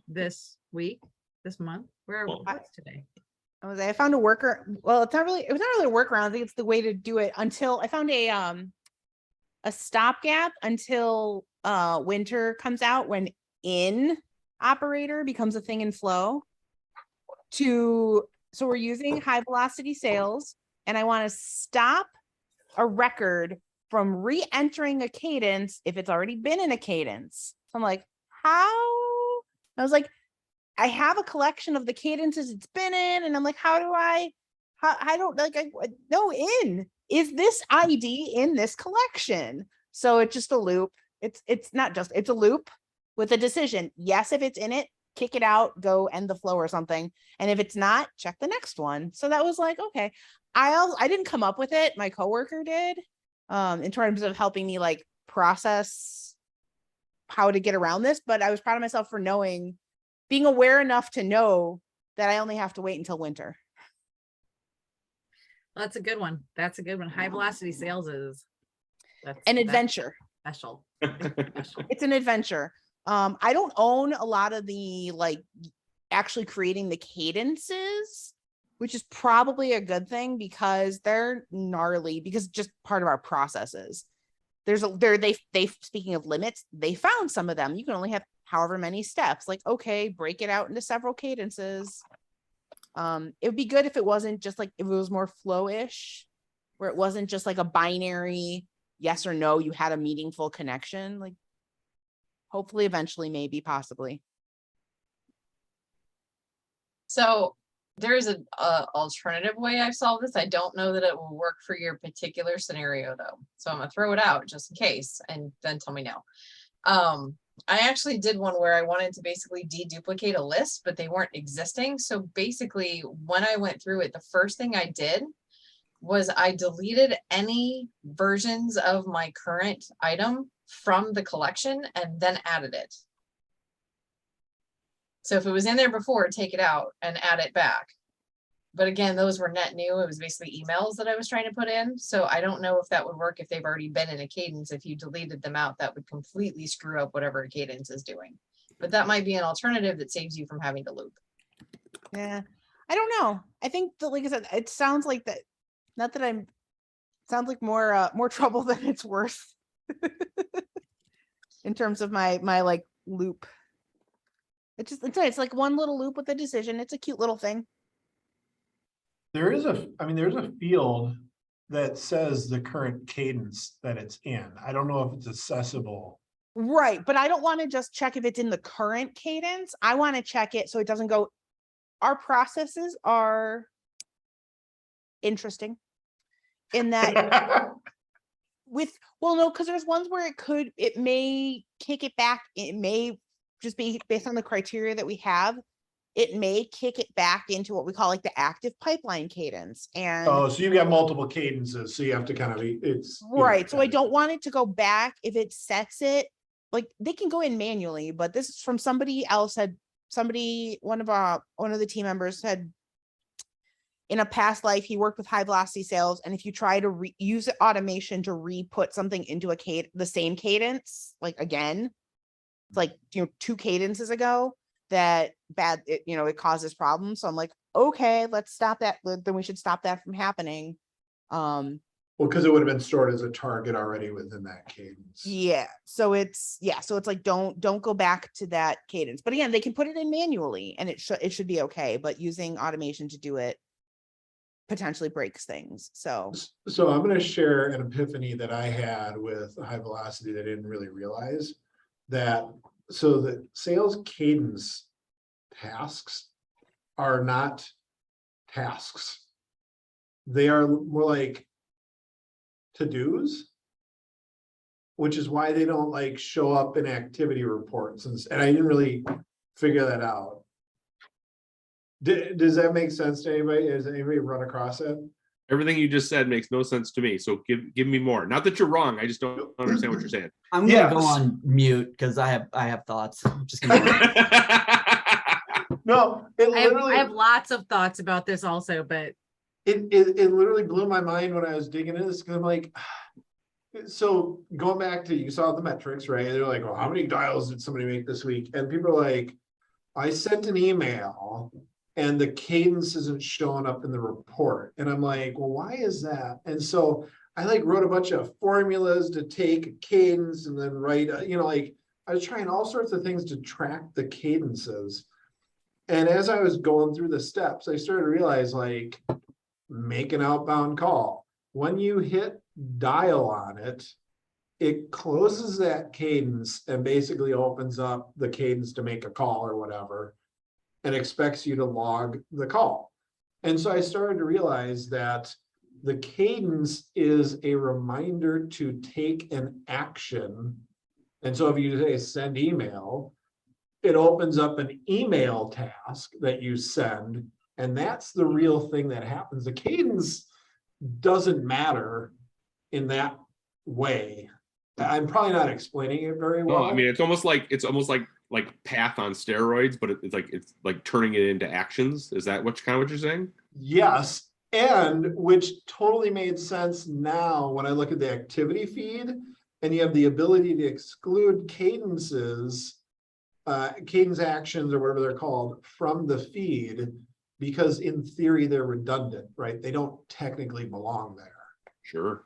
this week, this month? What's today? I found a worker. Well, it was not really a workaround. I think it's the way to do it until I found a stopgap until winter comes out, when in operator becomes a thing in Flow. So we're using high velocity sales, and I want to stop a record from re-entering a cadence if it's already been in a cadence. So I'm like, how? I was like, I have a collection of the cadences it's been in, and I'm like, how do I don't like, no, is this ID in this collection? So it's just a loop. It's not just, it's a loop with a decision. Yes, if it's in it, kick it out, go end the flow or something. And if it's not, check the next one. So that was like, okay. I didn't come up with it. My coworker did, in terms of helping me like process how to get around this. But I was proud of myself for being aware enough to know that I only have to wait until winter. Well, that's a good one. That's a good one. High velocity sales is An adventure. special. It's an adventure. I don't own a lot of the like actually creating the cadences, which is probably a good thing because they're gnarly, because just part of our processes. They speaking of limits, they found some of them. You can only have however many steps. Like, okay, break it out into several cadences. It would be good if it wasn't just like, if it was more flow-ish, where it wasn't just like a binary yes or no, you had a meaningful connection. Like, hopefully, eventually, maybe, possibly. So there is an alternative way I've solved this. I don't know that it will work for your particular scenario though. So I'm gonna throw it out just in case, and then tell me no. I actually did one where I wanted to basically deduplicate a list, but they weren't existing. So basically when I went through it, the first thing I did was I deleted any versions of my current item from the collection and then added it. So if it was in there before, take it out and add it back. But again, those were net new. It was basically emails that I was trying to put in. So I don't know if that would work if they've already been in a cadence. If you deleted them out, that would completely screw up whatever a cadence is doing. But that might be an alternative that saves you from having to loop. Yeah, I don't know. I think that, like I said, it sounds like that. Not that sounds like more trouble than it's worth in terms of my like loop. It's like one little loop with a decision. It's a cute little thing. There's a field that says the current cadence that it's in. I don't know if it's accessible. Right, but I don't want to just check if it's in the current cadence. I want to check it so it doesn't go. Our processes are interesting in that because there's ones where it may kick it back. It may just be based on the criteria that we have. It may kick it back into what we call like the active pipeline cadence. And Oh, so you've got multiple cadences, so you have to kind of right. So I don't want it to go back if it sets it. Like, they can go in manually, but this is from somebody else. One of the team members said in a past life he worked with high velocity sales, and if you try to use automation to re-put something into the same cadence, like again, it's like 2 cadences ago, it causes problems. So I'm like, okay, let's stop that. Then we should stop that from happening. Well, because it would have been stored as a target already within that cadence. Yeah. So it's like, don't go back to that cadence. But again, they can put it in manually and it should be okay. But using automation to do it potentially breaks things. So I'm going to share an epiphany that I had with high velocity that I didn't really realize. that, so the sales cadence tasks are not tasks. They are more like to-dos, which is why they don't like show up in activity reports. And I didn't really figure that out. Does that make sense to anybody? Has anybody run across it? Everything you just said makes no sense to me. So give me more. Not that you're wrong. I just don't understand what you're saying. I'm gonna Yeah. go on mute because I have thoughts. I'm just gonna. No, it I literally, have lots of thoughts about this also, but it literally blew my mind when I was digging into this, because I'm like, so going back to, you saw the metrics, right? They're like, well, how many dials did somebody make this week? And people are like, I sent an email and the cadence isn't showing up in the report. And I'm like, well, why is that? And so I like wrote a bunch of formulas to take a cadence and then write, like I was trying all sorts of things to track the cadences. And as I was going through the steps, I started to realize, like, make an outbound call. When you hit dial on it, it closes that cadence and basically opens up the cadence to make a call or whatever, and expects you to log the call. And so I started to realize that the cadence is a reminder to take an action. And so if you say send email, it opens up an email task that you send, and that's the real thing that happens. The cadence doesn't matter in that way. I'm probably not explaining it very well. No, I mean, it's almost like path on steroids, but it's like turning it into actions. Is that what you're saying? Yes, and which totally made sense now when I look at the activity feed, and you have the ability to exclude cadences, cadence actions or whatever they're called, from the feed, because in theory they're redundant, right? They don't technically belong there. Sure.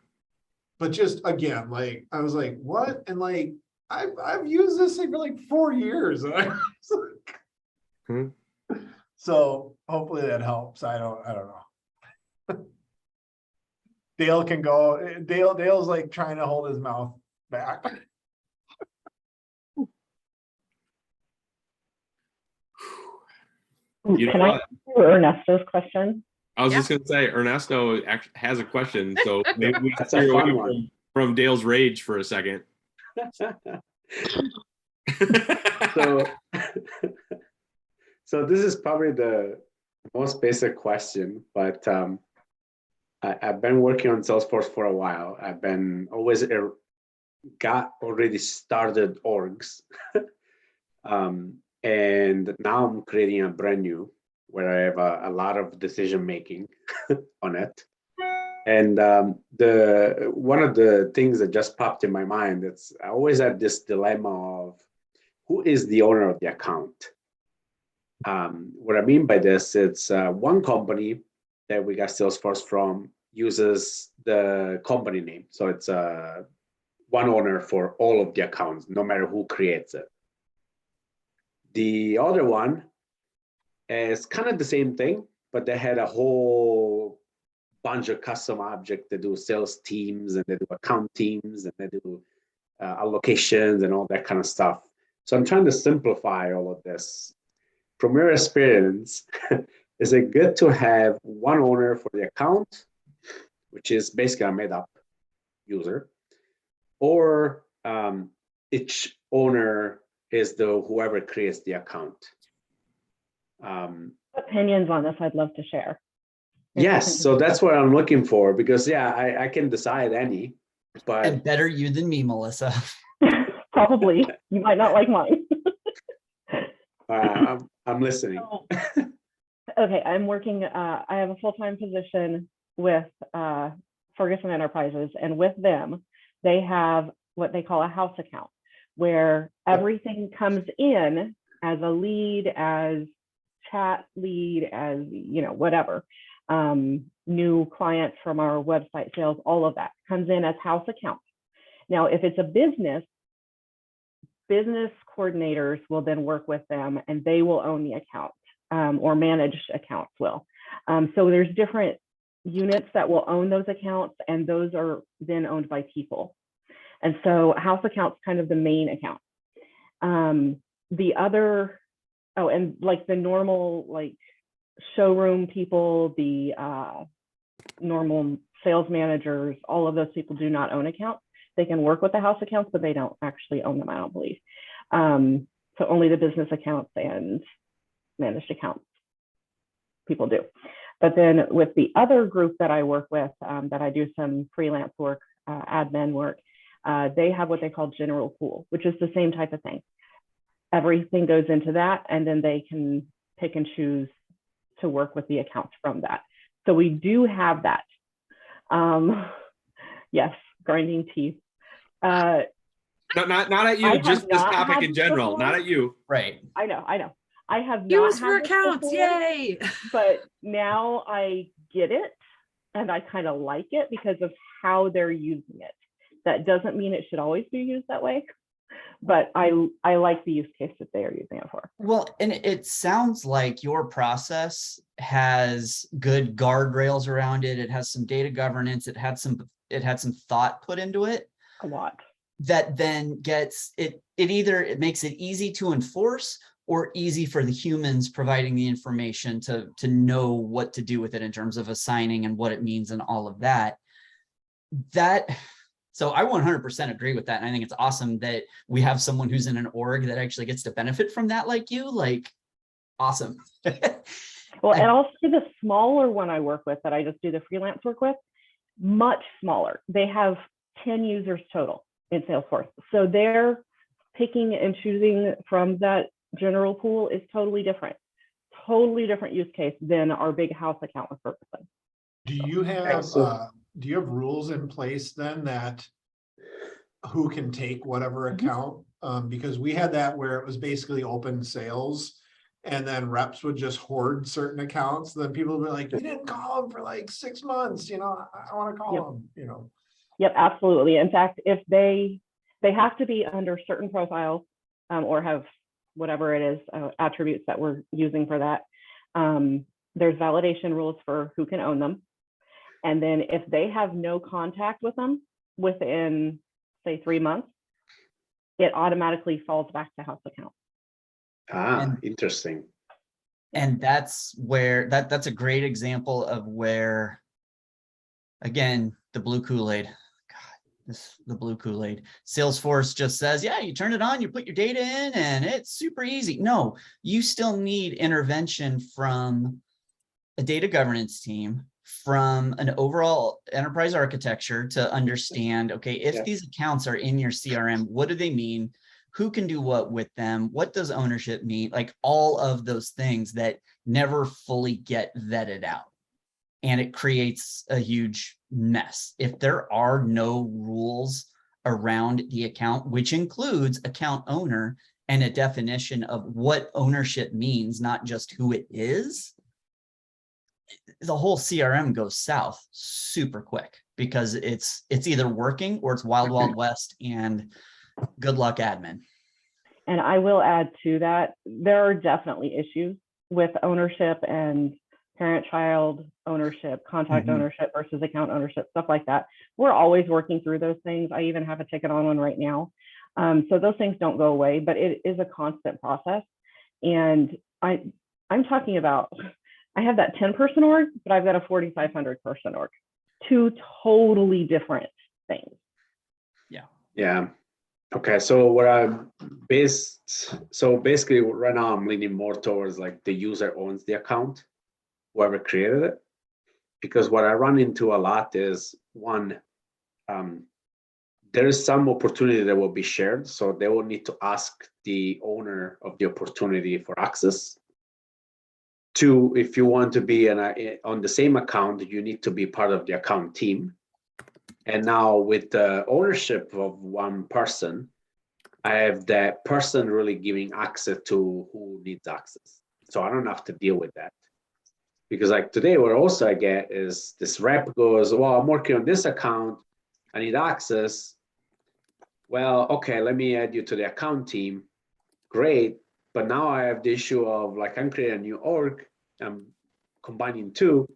But just again, like I was like, what? And like I've used this thing for like 4 years. And I was like, So hopefully that helps. I don't know. Dale can go. Dale's like trying to hold his mouth back. Can I answer Ernesto's question? I was just going to say, Ernesto has a question, so maybe we can That's a steer fun away one. from Dale's rage for a second. So, so this is probably the most basic question, but I've been working on Salesforce for a while. I've been always got already started orgs. And now I'm creating a brand new, where I have a lot of decision making on it. And the one of the things that just popped in my mind, it's I always had this dilemma of who is the owner of the account. What I mean by this, it's one company that we got Salesforce from uses the company name, so it's one owner for all of the accounts, no matter who creates it. The other one is kind of the same thing, but they had a whole bunch of custom objects. They do sales teams, and they do account teams, and they do allocations and all that kind of stuff. So I'm trying to simplify all of this. From your experience, is it good to have one owner for the account, which is basically a made up user, or each owner is the whoever creates the account? Opinions on this, I'd love to share. Yes, so that's what I'm looking for, because yeah, I can decide any, but And better you than me, Melissa. Probably. You might not like mine. I'm listening. Okay, I'm working, I have a full-time position with Ferguson Enterprises, and with them, they have what they call a house account, where everything comes in as a lead, as chat lead, as, whatever. New clients from our website sales, all of that comes in as house accounts. Now, if it's a business coordinators will then work with them, and they will own the account, or managed accounts will. So there's different units that will own those accounts, and those are then owned by people. And so house accounts kind of the main account. The other, oh, and like the normal like showroom people, the normal sales managers, all of those people do not own accounts. They can work with the house accounts, but they don't actually own them, I don't believe. So only the business accounts and managed accounts people do. But then with the other group that I work with, that I do some freelance work, admin work, they have what they call general pool, which is the same type of thing. Everything goes into that, and then they can pick and choose to work with the accounts from that. So we do have that. Yes, grinding teeth. Not at you, I have just this not topic had in general, before. not at you. Right. I know. I have not Use had for this accounts, before, yay! but now I get it, and I kind of like it because of how they're using it. That doesn't mean it should always be used that way, but I like the use case that they are using it for. Well, and it sounds like your process has good guardrails around it. It has some data governance. It had some thought put into it. A lot. That then gets it. It makes it easy to enforce or easy for the humans providing the information to know what to do with it in terms of assigning and what it means and all of that. So I 100% agree with that. And I think it's awesome that we have someone who's in an org that actually gets to benefit from that, like you, like, awesome. Well, and also the smaller one I work with that I just do the freelance work with, much smaller. They have 10 users total in Salesforce. So they're picking and choosing from that general pool is totally different use case than our big house account with Ferguson. Do you have rules in place then that who can take whatever account? Because we had that where it was basically open sales, and then reps would just hoard certain accounts. Then people would be like, "You didn't call them for like 6 months. I want to call them." Yep, absolutely. In fact, if they have to be under certain profiles, or have whatever it is, attributes that we're using for that. There's validation rules for who can own them. And then if they have no contact with them within, say, 3 months, it automatically falls back to house account. Interesting. And that's where that's a great example of where, again, the blue Kool-Aid. The blue Kool-Aid. Salesforce just says, yeah, you turn it on, you put your data in, and it's super easy. No, you still need intervention from a data governance team, from an overall enterprise architecture to understand, okay, if these accounts are in your CRM, what do they mean? Who can do what with them? What does ownership mean? Like all of those things that never fully get vetted out. And it creates a huge mess. If there are no rules around the account, which includes account owner and a definition of what ownership means, not just who it is, the whole CRM goes south super quick because it's either working or it's wild, wild west, and good luck admin. And I will add to that, there are definitely issues with ownership and parent-child ownership, contact ownership versus account ownership, stuff like that. We're always working through those things. I even have a ticket on one right now. So those things don't go away, but it is a constant process. And I'm talking about, I have that 10-person org, but I've got a 4,500-person org. Two totally different things. Yeah. Okay. So basically right now I'm leaning more towards like the user owns the account, whoever created it, because what I run into a lot is one, there is some opportunity that will be shared, so they will need to ask the owner of the opportunity for access. Two, if you want to be on the same account, you need to be part of the account team. And now with the ownership of one person, I have that person really giving access to who needs access. So I don't have to deal with that. Because like today, what also I get is this rep goes, well, I'm working on this account, I need access. Well, okay, let me add you to the account team. Great, but now I have the issue of like, I'm creating a new org, I'm combining two.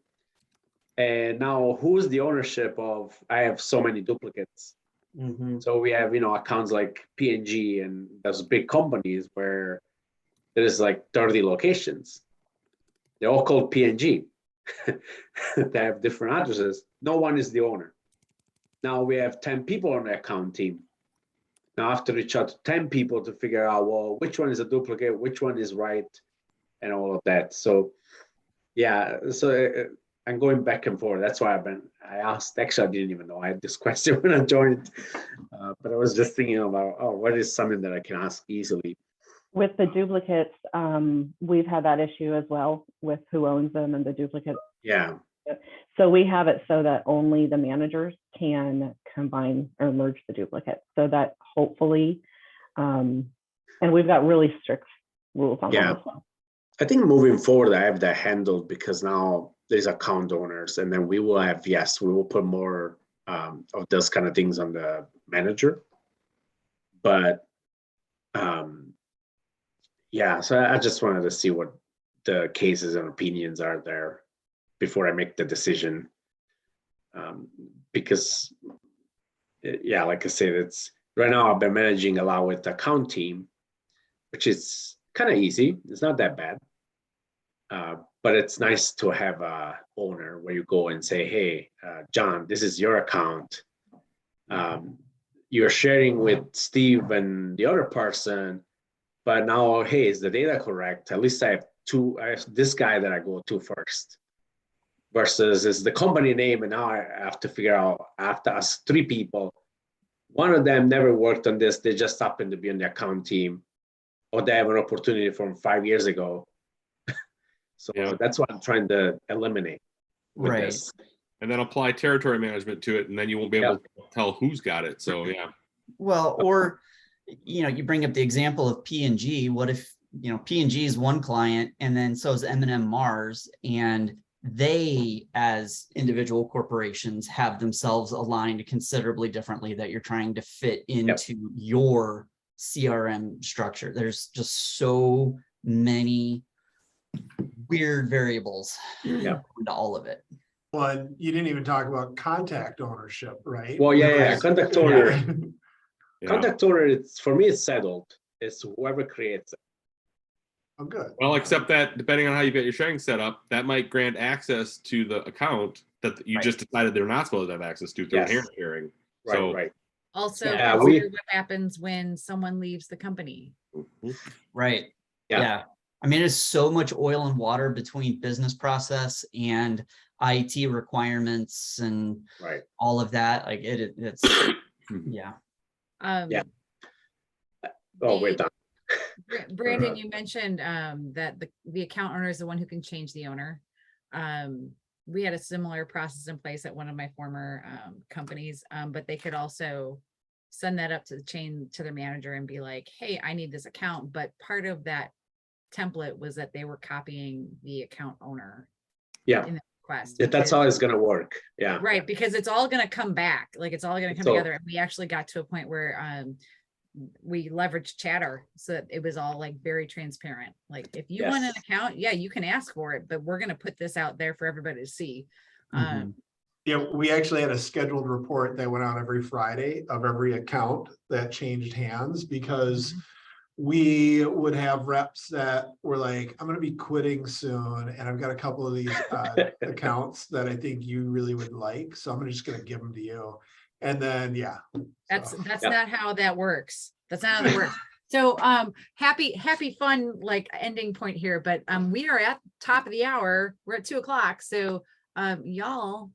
And now who's the ownership of, I have so many duplicates. Mhm. So we have, accounts like P&G and those big companies where there's like 30 locations. They're all called P&G. They have different addresses. No one is the owner. Now we have 10 people on the account team. Now I have to reach out to 10 people to figure out, well, which one is a duplicate, which one is right, and all of that. So yeah, so I'm going back and forth. That's why I asked, actually, I didn't even know I had this question when I joined. But I was just thinking about, what is something that I can ask easily? With the duplicates, we've had that issue as well with who owns them and the duplicates. Yeah. So we have it so that only the managers can combine or merge the duplicates, so that hopefully, and we've got really strict rules on that as well. I think moving forward, I have that handled because now there's account owners, and then we will have, yes, we will put more of those kind of things on the manager. But yeah, so I just wanted to see what the cases and opinions are there before I make the decision. Because yeah, like I said, it's right now I've been managing a lot with the account team, which is kind of easy. It's not that bad. But it's nice to have a owner where you go and say, hey, John, this is your account. You're sharing with Steve and the other person, but now, hey, is the data correct? At least I have this guy that I go to first. Versus is the company name, and now I have to figure out, I have to ask 3 people. One of them never worked on this. They just happened to be on the account team, or they have an opportunity from 5 years ago. So that's what I'm trying to eliminate. Right. This. And then apply territory management to it, and then you won't be able to tell who's got it. So yeah. Well, or, you bring up the example of P&G. What if, P&G is one client, and then so is M&M Mars, and they, as individual corporations, have themselves aligned considerably differently that you're trying to fit into your CRM structure. There's just so many weird variables into all of it. Well, and you didn't even talk about contact ownership, right? Well, yeah. Contact owner. Yeah. Contact owner, it's for me, it's settled. It's whoever creates it. Oh, good. Well, except that depending on how you get your sharing set up, that might grant access to the account that you just decided they're not supposed to have access to through hand sharing. Right. Also, Yeah, consider what happens when someone leaves the company. Right. Yeah. I mean, it's so much oil and water between business process and IT requirements and all of that. Like it's yeah. Oh, we're done. Brandon, you mentioned that the account owner is the one who can change the owner. We had a similar process in place at one of my former companies, but they could also send that up to the chain to their manager and be like, hey, I need this account. But part of that template was that they were copying the account owner in the request. That's how it's going to work. Yeah. Right. Because it's all going to come back. Like it's all going to come together. And we actually got to a point where we leveraged Chatter, so that it was all like very transparent. Like if you want an account, you can ask for it, but we're going to put this out there for everybody to see. Yeah, we actually had a scheduled report that went out every Friday of every account that changed hands, because we would have reps that were like, I'm going to be quitting soon, and I've got a couple of these accounts that I think you really would like, so I'm just going to give them to you. And then that's not how that works. That's not how that works. So happy fun like ending point here, but we are at top of the hour. We're at 2:00. So y'all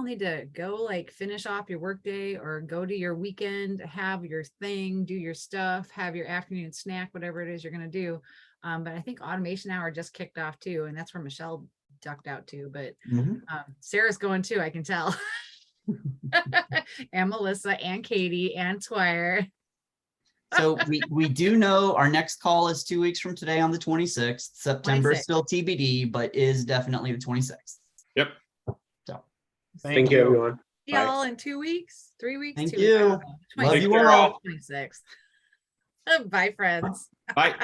need to go like finish off your workday or go to your weekend, have your thing, do your stuff, have your afternoon snack, whatever it is you're gonna do. But I think automation hour just kicked off too, and that's where Michelle ducked out too. But Sarah's going too, I can tell. And Melissa and Katie and Squire. So we do know our next call is 2 weeks from today on the 26th. September is still TBD, but is definitely the 26th. Yep. So thank you, everyone. Y'all in 2 weeks, 3 weeks. Thank 2 you. weeks. Love you all. 26th. Bye, friends. Bye.